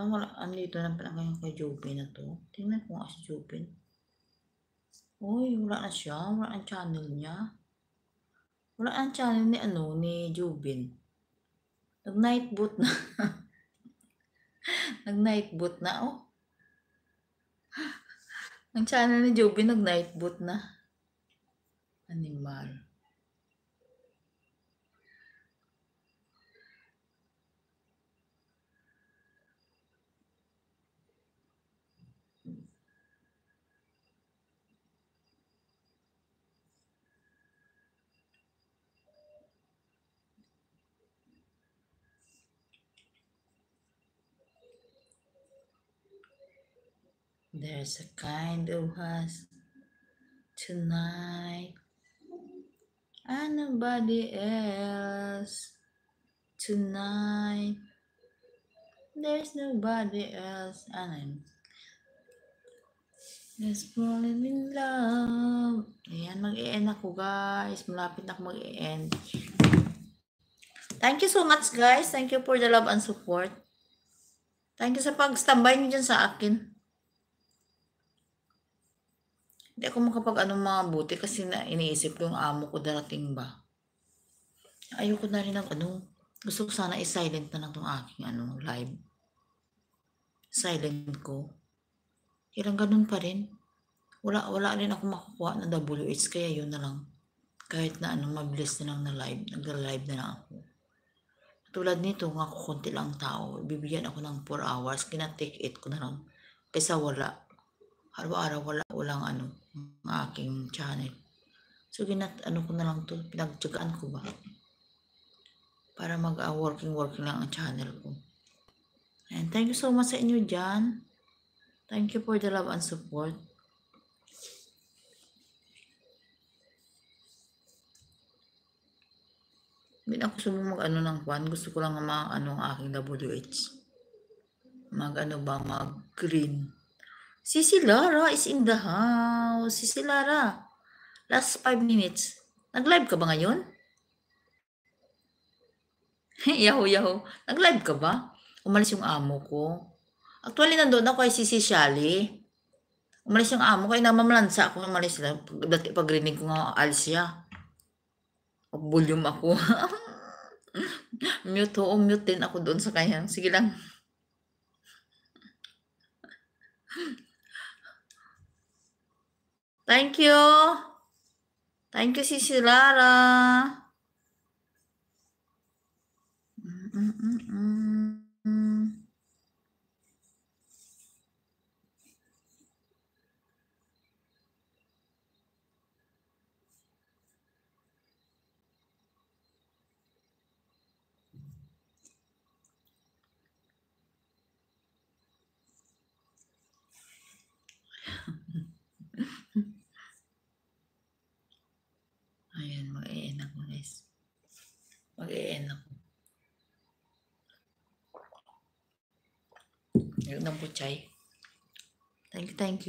wala. Andito na pala ngayon kay Jubin na to. Tingnan ko nga si Jubin. Uy, wala na siya. Wala ang channel niya. Wala ang channel ni Jubin. Nag-night boot na. Nag-night boot na, oh. Ang channel ni Jubin nag-night boot na. Animal. There's a kind of us tonight and nobody else tonight. There's nobody else. Ano? Just falling in love. Ayan, mag-e-end ako guys. Malapit na ako mag-e-end. Thank you so much guys. Thank you for the love and support. Thank you sa pag-standby niyo dyan sa akin. Hindi ako mabuti kasi na iniisip ko yung amo ko darating ba. Ayoko na rin gusto ko sana i-silent na lang itong aking live. Silent ko. Ilang ganun pa rin. Wala rin ako makukuha na WH kaya yun na lang. Kahit na mabilis na lang na live. Nagla-live na lang ako. Tulad nito, nga konti lang tao. Bibigyan ako ng 4 hours. Kina-take it ko na lang. Kaysa wala. Araw-araw walang ang aking channel. So, ko na lang to. Pinagtsagaan ko ba? Para working lang ang channel ko. And thank you so much sa inyo dyan. Thank you for the love and support. Hindi ako sumong ng kwan. Gusto ko lang ang aking WH. Mag-green. Sisi Lara is in the house. Sisi Lara. Last 5 minutes. Nag-live ka ba ngayon? Yahoo. Nag-live ka ba? Umalis yung amo ko. Actually, nandoon ako kay Sisi Shally. Umalis yung amo ko. Ay, namamalansa ako. Umalis sila. Pag-rinig ko nga, alis siya. Volume ako. Mute din ako doon sa kanya. Sige lang. Thank you. Thank you, Sisi Lara. Ayan, mag-e-end ako guys. Mag-e-end ako. Ayun ng puchay. Thank you. Thank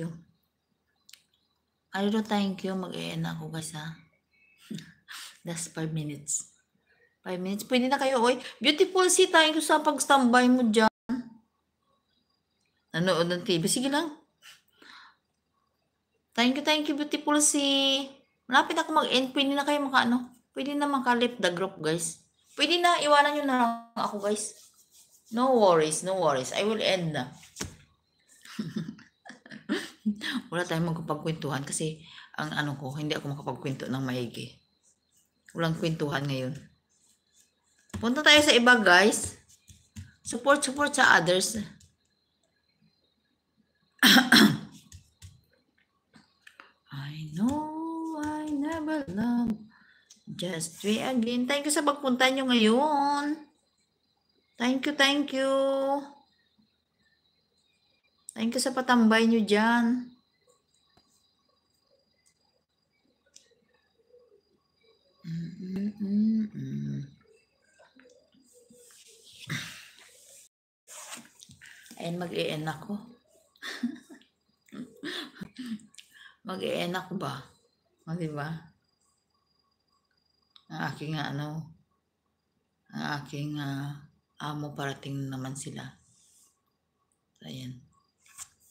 you. Mag-e-end ako guys ha. That's 5 minutes. 5 minutes. Pwede na kayo. Oy, beautiful si. Thank you sa pag-standby mo dyan. Nanood ng TV. Sige lang. Thank you, beautiful si. Malapit ako mag-end. Pwede na kayo Pwede na maka-left the group, guys. Pwede na, iwanan nyo na lang ako, guys. No worries. I will end na. Wala tayong magkapagkwentuhan kasi ang hindi ako makapagkwento ng maigi. Walang kwentuhan ngayon. Punta tayo sa iba, guys. Support sa others. I know I never loved just we again. Thank you sa pagpunta nyo ngayon. Thank you. Thank you sa patambay nyo dyan. Ayan, mag-e-end ako. Mag-e-end ako ba? O, diba? Ang aking amo parating naman sila. Ayan.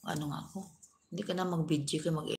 Ano nga ako, hindi ka na mag-video ka mag